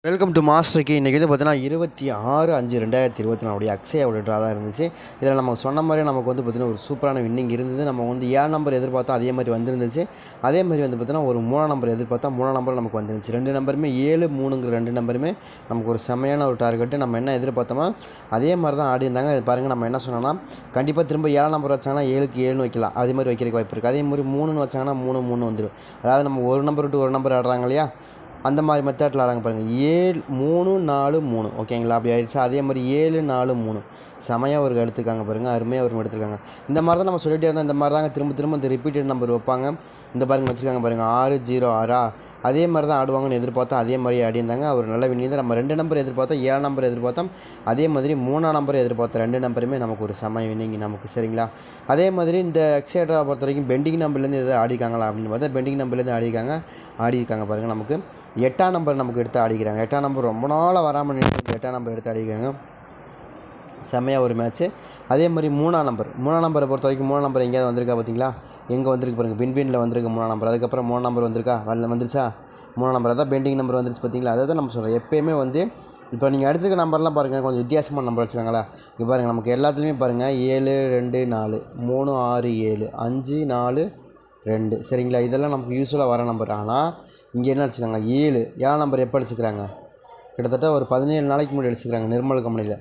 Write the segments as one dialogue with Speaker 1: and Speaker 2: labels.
Speaker 1: Welcome to மாஸ்டருக்கு. இன்றைக்கி வந்து பார்த்தீங்கன்னா 26/5/2024 அக்ஷயாவோட ட்ரா தான் இருந்துச்சு. இதில் நம்ம சொன்ன மாதிரி நமக்கு வந்து பார்த்திங்கன்னா ஒரு சூப்பரான வின்னிங் இருந்தது. நம்ம வந்து 7 நம்பர் எதிர்பார்த்தோம், அதே மாதிரி வந்துருந்துச்சு. அதே மாதிரி வந்து பார்த்திங்கன்னா ஒரு 3 நம்பர் எதிர்பார்த்தா 3 நம்பர் நமக்கு வந்துருந்துச்சு. 2 நம்பருமே 7, 3ங்கிற 2 நம்பருமே நமக்கு ஒரு செம்மையான ஒரு டார்கெட்டு. நம்ம என்ன எதிர்பார்த்தோமோ அதே மாதிரி தான் ஆடி இருந்தாங்க. அது பாருங்கள், நம்ம என்ன சொன்னோன்னா கண்டிப்பாக திரும்ப 7 நம்பர் வச்சாங்கன்னா 7க்கு 7னு வைக்கலாம். அதே மாதிரி வைக்கிறதுக்கு வாய்ப்பு இருக்குது. அதே மாதிரி 3ன்னு வச்சாங்கன்னா 3, 3 வந்துடும். அதாவது நம்ம ஒரு நம்பர் விட்டு ஒரு நம்பர் ஆடுறாங்க இல்லையா, அந்த மாதிரி மெத்தடில் ஆடாங்க பாருங்கள். 7 3 4 3 ஓகேங்களா, அப்படி ஆயிடுச்சு. அதே மாதிரி 7 4 3 செமையாக ஒரு எடுத்துருக்காங்க பாருங்கள், அருமையாக ஒரு எடுத்துருக்காங்க. இந்த மாதிரி தான் நம்ம சொல்லிகிட்டே இருந்தோம். இந்த மாதிரி தாங்க திரும்ப திரும்ப இந்த ரிப்பீட்டட் நம்பர் வைப்பாங்க. இந்த பாருங்க வச்சுருக்காங்க பாருங்கள், 6 0 6 அதே மாதிரி தான் ஆடுவாங்கன்னு எதிர்பார்த்தோம். அதே மாதிரி ஆடியிருந்தாங்க. ஒரு நல்ல வின்னிங் தான். நம்ம 2 நம்பர் எதிர்பார்த்தோம், 7 நம்பர் எதிர்பார்த்தோம். அதே மாதிரி 3 நம்பர் எதிர்பார்த்தோம். 2 நம்பருமே நமக்கு ஒரு செம வின்னிங் நமக்கு. சரிங்களா, அதே மாதிரி இந்த எக்ஸேட்ரா பொறுத்த வரைக்கும் பெண்டிங் நம்பர்லேருந்து எதாவது ஆடிக்காங்களா அப்படின்னு பார்த்தா பெண்டிங் நம்பர்லேருந்து ஆடியிருக்காங்க பாருங்கள். நமக்கு 8ஆம் நம்பர் நமக்கு எடுத்து ஆடிக்கிறாங்க. 8ஆம் நம்பர் ரொம்ப நாளாக வராமல் நின்று 8ஆம் நம்பர் எடுத்து ஆடிக்கிறாங்க. செம்மையாக ஒரு மேட்ச்சு. அதே மாதிரி 3ஆம் நம்பரை பொறுத்த வரைக்கும் 3 நம்பர் எங்கேயாவது வந்திருக்கா பார்த்தீங்களா? எங்கே வந்திருக்கு பாருங்கள், பின்பினில் வந்திருக்கு 3ஆம் நம்பர். அதுக்கப்புறம் 3 நம்பர் வந்திருக்கா, வந்துருச்சா 3 நம்பர். அதான் பெண்டிங் நம்பர் வந்துருச்சு பார்த்தீங்களா? அதை தான் நம்ம சொல்கிறோம். எப்போயுமே வந்து இப்போ நீங்கள் அடிச்சிருக்க நம்பர்லாம் பாருங்கள், கொஞ்சம் வித்தியாசமான நம்பர் வச்சுருக்காங்களா. இங்கே பாருங்கள், நமக்கு எல்லாத்துலேயுமே பாருங்கள் 7 2 4 3 6 7 5 4 2 சரிங்களா. இதெல்லாம் நமக்கு யூஸ்வலாக வர நம்பர். ஆனால் இங்கே என்ன அடிச்சுக்காங்க, 7 நம்பர் எப்போ அடிச்சுக்கிறாங்க, கிட்டத்தட்ட ஒரு 17 நாளைக்கு முன்னாடி அடிச்சுக்கிறாங்க நிர்மல் கம்பெனியில்.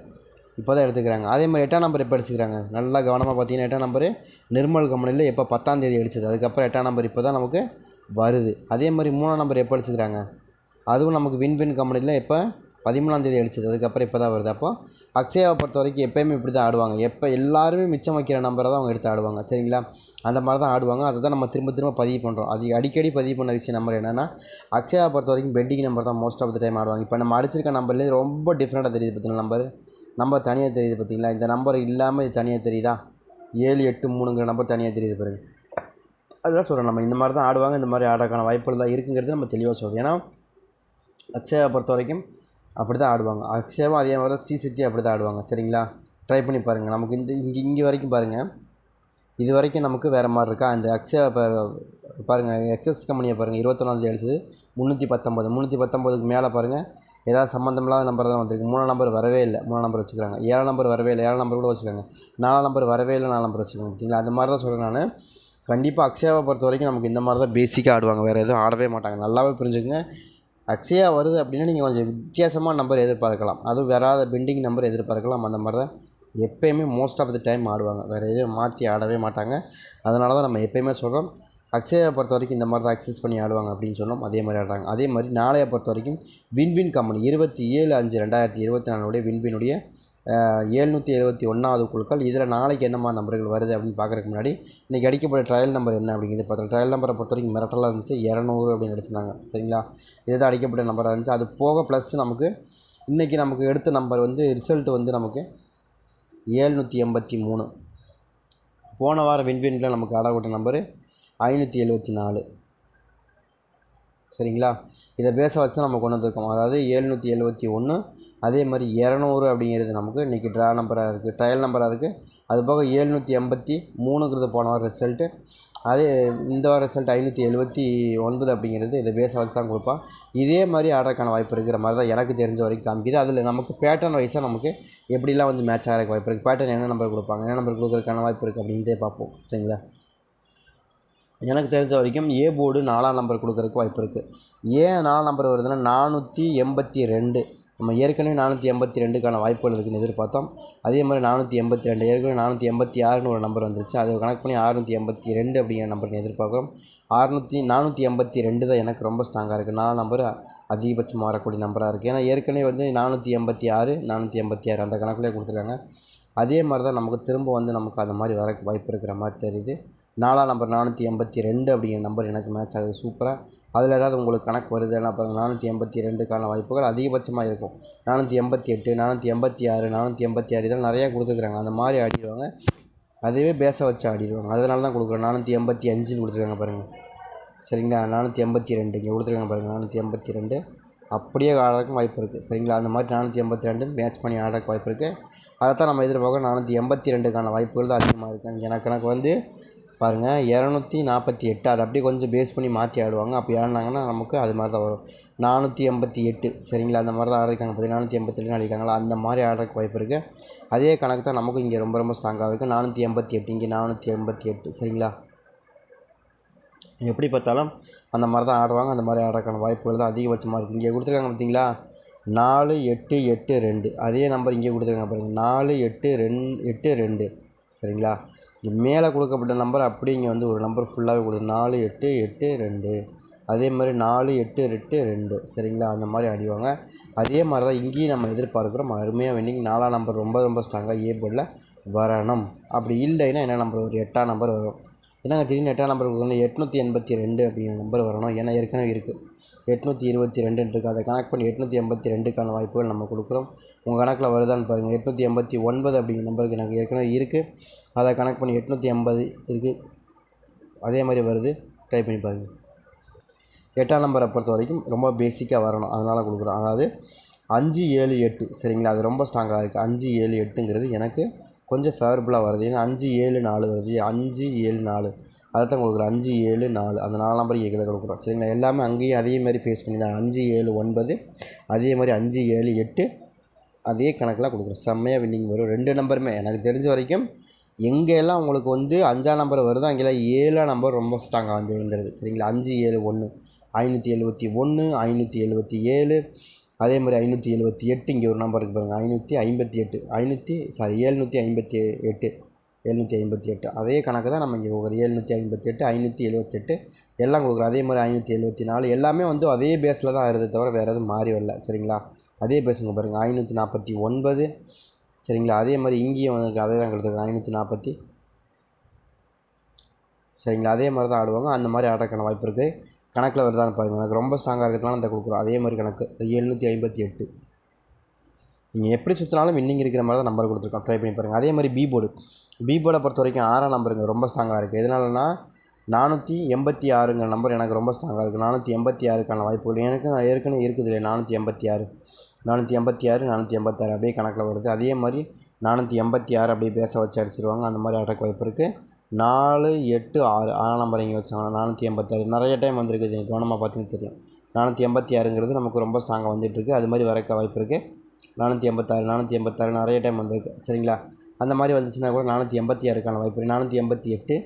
Speaker 1: இப்போ தான் எடுத்துக்கிறாங்க. அதே மாதிரி 8ஆம் நம்பர் எப்போ அடிச்சுக்கிறாங்க, நல்லா கவனமாக பார்த்தீங்கன்னா 8ஆம் நம்பர் நிர்மல் கம்பெனியில் எப்போ 10ஆம் தேதி அடிச்சது. அதுக்கப்புறம் 8ஆம் நம்பர் இப்போ தான் நமக்கு வருது. அதே மாதிரி 3ஆம் நம்பர் எப்போ அடிச்சுக்கிறாங்க, அதுவும் நமக்கு வின் கம்பெனியில் எப்போ 13ஆம் தேதி அடிச்சது. அதுக்கப்புறம் இப்போ தான் வருது. அப்போ அக்ஷயாவை பொறுத்த வரைக்கும் எப்போயுமே இப்படி தான் ஆடுவாங்க. எப்போ எல்லாருமே மிச்சம் வைக்கிற நம்பரை தான் அவங்க எடுத்து ஆடுவாங்க. சரிங்களா, அந்த மாதிரி தான் ஆடுவாங்க. அதை தான் நம்ம திரும்ப திரும்ப பதிவு பண்ணுறோம். அது அடிக்கடி பதிவு பண்ண விஷயம் நம்பர் என்னென்னா, அக்ஷயாவை பொறுத்த வரைக்கும் பெண்டிங் நம்பர் தான் மோஸ்ட் ஆஃப் த டைம் ஆடுவாங்க. இப்போ நம்ம அடிச்சிருக்க நம்பர்லேயே ரொம்ப டிஃப்ரெண்ட்டாக தெரியுது பார்த்தீங்களா, நம்பர் தனியாக தெரியுது பார்த்தீங்களா. இந்த நம்பர் இல்லாமல் இது தனியாக தெரியுதா, 7 8 3ங்கிற நம்பர் தனியாக தெரியுது பாருங்கள். அதுதான் சொல்கிறேன், நம்ம இந்த மாதிரி தான் ஆடுவாங்க. இந்த மாதிரி ஆடுறதுக்கான வாய்ப்புகள் தான் இருக்குங்கிறது நம்ம தெளிவாக சொல்கிறோம். ஏன்னா அக்ஷயாவை பொறுத்த வரைக்கும் அப்படி தான் ஆடுவாங்க. அக்ஷயாவும் அதே மாதிரி தான் ஸ்ரீசக்தி அப்படி தான் ஆடுவாங்க. சரிங்களா, ட்ரை பண்ணி பாருங்கள். நமக்கு இங்கே வரைக்கும் பாருங்கள், இது வரைக்கும் நமக்கு வேறு மாதிரி இருக்கா. அந்த அக்ஷயா பாருங்கள், எக்ஸஸ் கம்பெனியை பாருங்கள், 21ஆம் அடிச்சது 319 மேலே பாருங்கள், ஏதாவது சம்மந்தமில்லாத நம்பர் தான் வந்திருக்கு. 3 நம்பர் வரவே இல்லை, 3 நம்பர் வச்சுக்கிறாங்க. 7 நம்பர் வரவே இல்லை, 7 நம்பர் கூட வச்சுக்காங்க. 4 நம்பர் வரவே இல்லை, 4 நம்பர் வச்சுக்கோங்க. பார்த்தீங்களா, அந்த மாதிரி தான் சொல்கிறேன் நான். கண்டிப்பாக அக்ஷயாவை பொறுத்த வரைக்கும் நமக்கு இந்த மாதிரி தான் பேசிக்காக ஆடுவாங்க, வேறு எதுவும் ஆடவே மாட்டாங்க. நல்லாவே புரிஞ்சுக்கங்க. அக்ஷயா வருது அப்படின்னா நீங்கள் கொஞ்சம் வித்தியாசமான நம்பர் எதிர்பார்க்கலாம். அதுவும் வராத பெண்டிங் நம்பர் எதிர்பார்க்கலாம். அந்த மாதிரி தான் எப்போயுமே மோஸ்ட் ஆஃப் த டைம் ஆடுவாங்க. வேறு எதுவும் மாற்றி ஆடவே மாட்டாங்க. அதனால தான் நம்ம எப்போயுமே சொல்கிறோம், அக்ஷயாவை பொறுத்த வரைக்கும் இந்த மாதிரி தான் அக்சஸ் பண்ணி ஆடுவாங்க அப்படின்னு சொன்னோம். அதே மாதிரி ஆடுறாங்க. அதே மாதிரி நாளையை பொறுத்த வரைக்கும் வின் கம்பெனி 27/5/2024 வின்வினுடைய 771வது குழுக்கள். இதில் நாளைக்கு என்னமா நம்பர்கள் வருது அப்படின்னு பார்க்குறதுக்கு முன்னாடி இன்றைக்கி அடிக்கப்பட்ட ட்ரையல் நம்பர் என்ன அப்படிங்கிறது பார்த்தோம். ட்ரையல் நம்பரை பொறுத்த வரைக்கும் மிரட்டலாக இருந்துச்சு, 200 அப்படின்னு அடிச்சிருந்தாங்க. சரிங்களா, இதுதான் அடிக்கப்பட்ட நம்பராக இருந்துச்சு. அது போக ப்ளஸ் நமக்கு இன்றைக்கி நமக்கு எடுத்த நம்பர் வந்து ரிசல்ட் வந்து நமக்கு 783. போன வாரம் வின்வினில் நமக்கு ஆடப்பட்ட நம்பரு 574. சரிங்களா, இதை பேச வச்சு தான் நம்ம கொண்டு வந்திருக்கோம். அதாவது 771, அதே மாதிரி 200 அப்படிங்கிறது நமக்கு இன்றைக்கி ட்ரா நம்பராக இருக்குது, ட்ரையல் நம்பராக இருக்குது. அது போக 783ங்கிறது போன வாரம் ரிசல்ட்டு. அதே இந்த வாரம் ரிசல்ட் 579 அப்படிங்கிறது இதை பேச வச்சு தான் கொடுப்பான். இதே மாதிரி ஆடுறதுக்கான வாய்ப்பு இருக்கிற மாதிரி தான் எனக்கு தெரிஞ்ச வரைக்கும் காமிக்குது. அதில் நமக்கு பேட்டர்ன் வைஸாக நமக்கு எப்படிலாம் வந்து மேட்ச் ஆகிறதுக்கு வாய்ப்பு இருக்குது, பேட்டர்ன் என்ன நம்பர் கொடுப்பாங்க, என்ன நம்பர் கொடுக்குறதுக்கான வாய்ப்பு இருக்குது அப்படின்ட்டே பார்ப்போம். சரிங்களா, எனக்கு தெரிஞ்ச வரைக்கும் ஏ போர்டு 4ஆம் நம்பர் கொடுக்குறதுக்கு வாய்ப்பு இருக்குது. ஏன் 4ஆம் நம்பர் வருதுன்னா 482. நம்ம ஏற்கனவே 482க்கான வாய்ப்புகள் இருக்குதுன்னு எதிர்பார்த்தோம். அதே மாதிரி 482, ஏற்கனவே 486ன்னு ஒரு நம்பர் வந்துருச்சு. அதை கணக்கு பண்ணி 682 அப்படிங்கிற நம்பருக்கு எதிர்பார்க்குறோம். 482 தான் எனக்கு ரொம்ப ஸ்ட்ராங்காக இருக்குது. 4 நம்பர் அதிகபட்சமாக வரக்கூடிய நம்பராக இருக்குது. ஏன்னா ஏற்கனவே வந்து 486 486 அந்த கணக்குலேயே கொடுத்துருக்காங்க. அதே மாதிரி தான் நமக்கு திரும்ப வந்து நமக்கு அந்த மாதிரி வர வாய்ப்பு இருக்கிற மாதிரி தெரியுது. 4ஆம் நம்பர் 482 அப்படிங்கிற நம்பர் எனக்கு மேட்ச் ஆகுது சூப்பராக. அதில் ஏதாவது உங்களுக்கு கணக்கு வருதுன்னா பாருங்கள், 482க்கான வாய்ப்புகள் அதிகபட்சமாக இருக்கும். 488 486 486 இதெல்லாம் நிறையா கொடுத்துருக்குறாங்க. அந்த மாதிரி ஆடிடுவாங்க. அதுவே பேச வச்சு ஆடிடுவாங்க. அதனால தான் கொடுக்குறோம். 485ன்னு கொடுத்துருக்காங்க பாருங்கள். சரிங்களா, 482 இங்கே கொடுத்துருக்காங்க பாருங்கள், 482 அப்படியே ஆடுறதுக்கும் வாய்ப்பு இருக்குது. சரிங்களா, அந்த மாதிரி 482 மேட்ச் பண்ணி ஆடுறதுக்கு வாய்ப்பு இருக்குது. அதை தான் நம்ம எதிர்பார்க்குறோம். 482க்கான வாய்ப்புகள் தான் அதிகமாக இருக்குது. எனக்கு வந்து பாருங்கள் 248 அதை அப்படியே கொஞ்சம் பேஸ் பண்ணி மாற்றி ஆடுவாங்க. அப்படி ஆடினாங்கன்னா நமக்கு அது மாதிரி தான் வரும். 488 சரிங்களா, அந்த மாதிரி தான் ஆடிருக்காங்க. 488 ஆடிருக்காங்களா, அந்த மாதிரி ஆடுறதுக்கு வாய்ப்பு இருக்குது. அதே கணக்கு தான் நமக்கும் இங்கே ரொம்ப ரொம்ப ஸ்ட்ராங்காக இருக்குது. 488 இங்கே 488 சரிங்களா. எப்படி பார்த்தாலும் அந்த மாதிரி தான் ஆடுவாங்க. அந்த மாதிரி ஆடுறதுக்கான வாய்ப்புகள் தான் அதிகபட்சமாக இருக்குது. இங்கே கொடுத்துருக்காங்க பார்த்தீங்களா 4882 அதே நம்பர் இங்கே கொடுத்துருக்காங்க பாருங்கள் 4882 சரிங்களா. இங்கே மேலே கொடுக்கப்பட்ட நம்பர் அப்படியே இங்கே வந்து ஒரு நம்பர் ஃபுல்லாகவே கொடுத்து 4882 அதே மாதிரி 4882 சரிங்களா. அந்த மாதிரி ஆடிவாங்க. அதே மாதிரி தான் இங்கேயும் நம்ம எதிர்பார்க்குறோம். அருமையாக வின்னிங் 4ஆம் நம்பர் ரொம்ப ரொம்ப ஸ்ட்ராங்காக ஏ போர்டில் வரணும். அப்படி இல்லைன்னா என்ன நம்பர் ஒரு 8ஆம் நம்பர் வரும். என்னங்க திடீர்னு 8ஆம் நம்பர் கொடுக்கணும் 882 அப்படிங்கிற நம்பர் வரணும். ஏன்னா ஏற்கனவே இருக்குது 822 இருக்குது. அதை கணக்கு பண்ணி 882க்கான வாய்ப்புகள் நம்ம கொடுக்குறோம். உங்கள் கணக்கில் வருதான்னு பாருங்கள். 889 அப்படிங்கிற நம்பருக்கு எனக்கு ஏற்கனவே இருக்குது. அதை கணக்கு பண்ணி 880 இருக்குது. அதே மாதிரி வருது, ட்ரை பண்ணி பாருங்கள். 8ஆம் நம்பரை பொறுத்த வரைக்கும் ரொம்ப பேசிக்காக வரணும், அதனால் கொடுக்குறோம். அதாவது 578 சரிங்களா, அது ரொம்ப ஸ்ட்ராங்காக இருக்குது. 578ங்கிறது எனக்கு கொஞ்சம் ஃபேவரபுளாக வருது. ஏன்னா 574 வருது, 574 அதை தான் கொடுக்குறோம். 574 அந்த 4 நம்பர் இங்கே கொடுக்குறோம் சரிங்களா. எல்லாமே அங்கேயும் அதே மாதிரி ஃபேஸ் பண்ணி தான் 579 அதே மாதிரி 578 அதே கணக்கில் கொடுக்குறோம். செம்மையாக வின்னிங் வரும். 2 நம்பருமே எனக்கு தெரிஞ்ச வரைக்கும் எங்கெல்லாம் உங்களுக்கு வந்து 5ஆம் நம்பர் வருதோ அங்கெல்லாம் 7ஆம் நம்பர் ரொம்ப ஸ்ட்ராங்காக வந்து விழுந்துருது சரிங்களா. 571 571 577 அதே மாதிரி 578 இங்கே ஒரு நம்பர் இருக்குது பாருங்கள் 558 758 அதே கணக்கு தான் நம்ம இங்கே கொடுக்குறோம். 758 578 எல்லாம் கொடுக்குறோம். அதே மாதிரி 574 எல்லாமே வந்து அதே பேஸில் தான் ஆயிருது தவிர வேறு எதுவும் மாறி வரல சரிங்களா. அதே பேஸுங்க பாருங்கள் 549 சரிங்களா. அதே மாதிரி இங்கேயும் வந்து அதே தான் கொடுத்துருக்கோம் 540 சரிங்களா. அதே மாதிரி தான் ஆடுவாங்க. அந்த மாதிரி ஆடுறதுக்கான வாய்ப்பு இருக்குது. கணக்கில் வருதான்னு பாருங்கள். எனக்கு ரொம்ப ஸ்ட்ராங்காக இருக்கிறதுனால அந்த கொடுக்குறோம். அதே மாதிரி கணக்கு 758 நீங்கள் எப்படி சுற்றினாலும் வின்னிங் இருக்கிற மாதிரி தான் நம்பர் கொடுத்துருக்கோம். ட்ரை பண்ணி பாருங்கள். அதே மாதிரி பி போர்டை பொறுத்த வரைக்கும் 6ஆம் நம்பருங்க ரொம்ப ஸ்ட்ராங்காக இருக்குது. எதனாலனா 486ங்கிற நம்பர் எனக்கு ரொம்ப ஸ்ட்ராங்காக இருக்குது. 486க்கான வாய்ப்புகள் எனக்கு ஏற்கனவே இருக்குது இல்லை 486 486 அப்படியே கணக்கில் வருது. அதே மாதிரி 486 அப்படியே பேச வச்சு அடிச்சிருவாங்க. அந்த மாதிரி ஆடுறக்கு வாய்ப்பு இருக்குது. 486 6ஆம் நம்பர் இங்கே வச்சாங்க 486 நிறைய டைம் வந்திருக்குது. கவனமாக பார்த்தீங்கன்னு தெரியும். 486ங்கிறது நமக்கு ரொம்ப ஸ்ட்ராங்காக வந்துட்டுருக்கு. அது மாதிரி வரக்க வாய்ப்பு இருக்குது. 486 நிறைய டைம் வந்திருக்கு சரிங்களா. அந்த மாதிரி வந்துச்சுன்னா கூட 486க்கான வாய்ப்பு இருக்குது. 488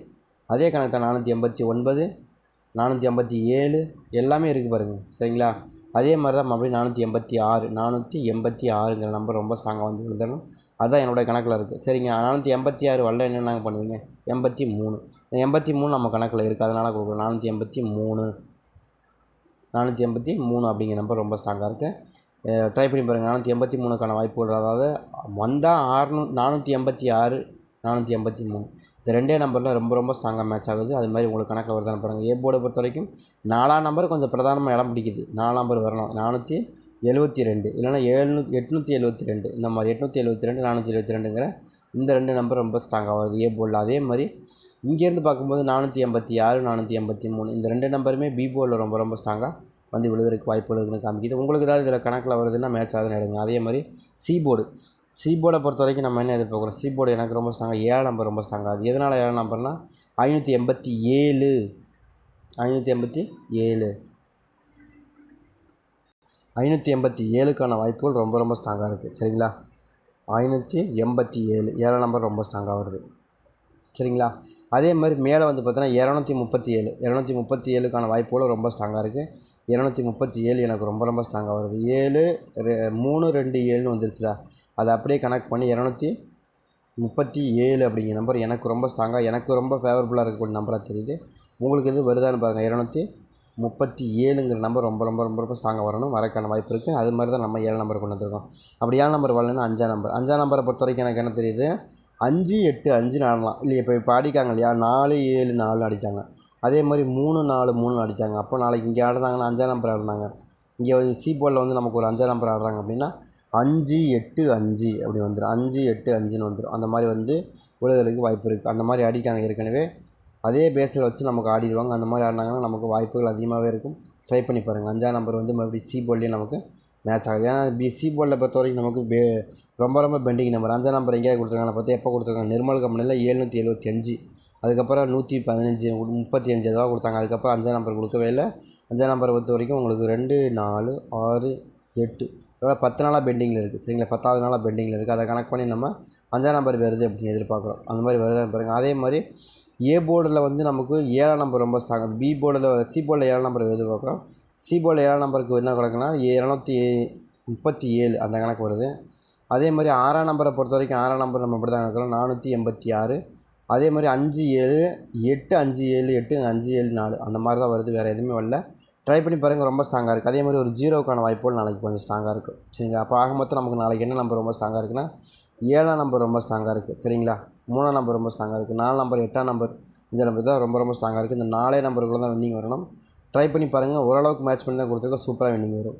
Speaker 1: அதே கணக்கு தான் 489 487 எல்லாமே இருக்குது பாருங்கள் சரிங்களா. அதே மாதிரி தான் மறுபடியும் 486ங்கிற நம்பர் ரொம்ப ஸ்ட்ராங்காக வந்து விழுந்தணும். அதுதான் என்னோடய கணக்கில் இருக்குது சரிங்க. 486 வரல என்ன நாங்கள் பண்ணுவீங்க 83 83 நம்ம கணக்கில் இருக்குது. அதனால் கொடுக்குறோம் 483 அப்படிங்கிற நம்பர் ரொம்ப ஸ்ட்ராங்காக இருக்குது. ட்ரை பண்ணி பாருங்கள். 483க்கான வாய்ப்புகள் அதாவது வந்தால் 486 483 இந்த ரெண்டே நம்பரில் ரொம்ப ரொம்ப ஸ்ட்ராங்காக மேட்ச் ஆகுது. அது மாதிரி உங்களுக்கு கணக்கில் வருதான்னு பாருங்கள். ஏ போர்டை பொறுத்த வரைக்கும் 4ஆம் நம்பர் கொஞ்சம் பிரதானமாக இடம் பிடிக்குது. 4ஆம் நம்பர் வரணும் 472 இல்லைனா 872 இந்த மாதிரி 872 472ங்கிற இந்த 2 நம்பர் ரொம்ப ஸ்ட்ராங்காக வருது ஏ போர்டில். அதே மாதிரி இங்கேருந்து பார்க்கும்போது 486 483 இந்த 2 நம்பருமே பி போர்டில் ரொம்ப ரொம்ப ஸ்ட்ராங்காக வந்து விழுவதற்கு வாய்ப்புகள் இருக்குன்னு காமிக்குது. உங்களுக்கு ஏதாவது இதில் கணக்கில் வருதுன்னா மேட்ச் ஆகுதுன்னு எடுங்க. அதே மாதிரி சி போர்டை பொறுத்த வரைக்கும் நம்ம என்ன எதிர்பார்க்குறோம். சி போர்டு எனக்கு ரொம்ப ஸ்ட்ராங்காக 7ஆம் நம்பர் ரொம்ப ஸ்ட்ராங்காக அது எதனால் 7ஆம் நம்பர்னால் 587க்கான வாய்ப்புகள் ரொம்ப ரொம்ப ஸ்ட்ராங்காக இருக்குது சரிங்களா. 587 7ஆம் நம்பர் ரொம்ப ஸ்ட்ராங்காக வருது சரிங்களா. அதே மாதிரி மேலே வந்து பார்த்தீங்கன்னா 237க்கான வாய்ப்புகளும் ரொம்ப ஸ்ட்ராங்காக இருக்குது. 237 எனக்கு ரொம்ப ரொம்ப ஸ்ட்ராங்காக வருது. 327 வந்துருச்சுடா, அதை அப்படியே கனெக்ட் பண்ணி 237 அப்படிங்கிற நம்பர் எனக்கு ரொம்ப ஸ்ட்ராங்காக எனக்கு ரொம்ப ஃபேவரபுளாக இருக்கக்கூடிய நம்பராக தெரியுது. உங்களுக்கு எது வருதான்னு பாருங்கள். 237ங்கிற நம்பர் ரொம்ப ரொம்ப ரொம்ப ரொம்ப ஸ்ட்ராங்காக வரணும், வரக்கான வாய்ப்பு இருக்குது. அது மாதிரி தான் நம்ம 7 நம்பர் கொண்டு வந்திருக்கோம். அப்படி 7 நம்பர் வரலன்னா 5ஆம் நம்பரை பொறுத்த வரைக்கும் எனக்கு என்ன தெரியுது 5-8-5 ஆடலாம் இல்லை. இப்போ அடிக்காங்க இல்லையா 4-7-4 அடித்தாங்க. அதே மாதிரி 3-4-3 அடித்தாங்க. அப்போ நாளைக்கு இங்கே ஆடுறாங்கன்னா 5ஆம் நம்பர் ஆடுறாங்க. இங்கே சி போர்டில் வந்து நமக்கு ஒரு 5ஆம் நம்பர் ஆடுறாங்க அப்படின்னா 5-8-5 அப்படி வந்துடும். 5-8-5ன்னு வந்துடும். அந்த மாதிரி வந்து விழுதலுக்கு வாய்ப்பு இருக்குது. அந்த மாதிரி அடிக்காங்க ஏற்கனவே. அதே பேஸில் வச்சு நமக்கு ஆடிடுவாங்க. அந்த மாதிரி ஆடினாங்கன்னா நமக்கு வாய்ப்புகள் அதிகமாகவே இருக்கும். ட்ரை பண்ணி பாருங்கள். 5ஆம் நம்பர் வந்து மறுபடியும் சி போர்ட்லேயே நமக்கு மேட்ச் ஆகுது. ஏன்னா சி போர்டில் பொறுத்த வரைக்கும் நமக்கு ரொம்ப ரொம்ப பெண்டிங் நம்பர். 5ஆம் நம்பர் எங்கேயா கொடுத்துருக்காங்க பார்த்து எப்போ கொடுத்துருக்காங்க நிர்மல் கம்பெனியில் 775 அதுக்கப்புறம் 115 35 ரூபா கொடுத்தாங்க. அதுக்கப்புறம் 5ஆம் நம்பர் கொடுக்கவே இல்லை. 5ஆம் நம்பரை பொறுத்த வரைக்கும் உங்களுக்கு 2 4 6 8 இதோட 10 நாளாக பெண்டிங்கில் இருக்குது சரிங்களா. 10வது நாளாக பெண்டிங்கில் இருக்குது. அதை கணக்கு பண்ணி நம்ம 5ஆம் நம்பர் வருது அப்படின்னு எதிர்பார்க்குறோம். அந்த மாதிரி வருதான்னு பாருங்கள். அதே மாதிரி ஏ போர்டில் வந்து நமக்கு 7ஆம் நம்பர் ரொம்ப ஸ்ட்ராங். பி போர்டில் சி போர்டில் 7ஆம் நம்பர் எதிர்பார்க்குறோம். சி போர்டில் 7ஆம் நம்பருக்கு என்ன கணக்குன்னா 237 அந்த கணக்கு வருது. அதே மாதிரி 6ஆம் நம்பரை பொறுத்த வரைக்கும் 6ஆம் நம்பர் நம்ம இப்படி தான் கணக்குறோம் 486. அதே மாதிரி 5 7 8 5 7 8 5 7 4 அந்த மாதிரி தான் வருது. வேறு எதுவுமே வரல. ட்ரை பண்ணி பாருங்கள், ரொம்ப ஸ்ட்ராங்காக இருக்குது. அதே மாதிரி ஒரு 0க்கான வாய்ப்புகள் நாளைக்கு கொஞ்சம் ஸ்ட்ராங்காக இருக்குது சரிங்களா. அப்போ ஆக மொத்தம் நமக்கு நாளைக்கு என்ன நம்பர் ரொம்ப ஸ்ட்ராங்காக இருக்குன்னா 7ஆம் நம்பர் ரொம்ப ஸ்ட்ராங்காக இருக்குது சரிங்களா. 3ஆம் நம்பர் ரொம்ப ஸ்ட்ராங்காக இருக்குது. 4 நம்பர் 8ஆம் நம்பர் 5ஆம் நம்பர் தான் ரொம்ப ஸ்ட்ராங்காக இருக்குது. இந்த 4 நம்பருக்குள்ளே தான் வின்னிங் வரணும். ட்ரை பண்ணி பாருங்கள். ஓரளவுக்கு மேட்ச் பண்ணி தான் கொடுத்துருக்கோம். சூப்பராக வின்னிங் வரும்.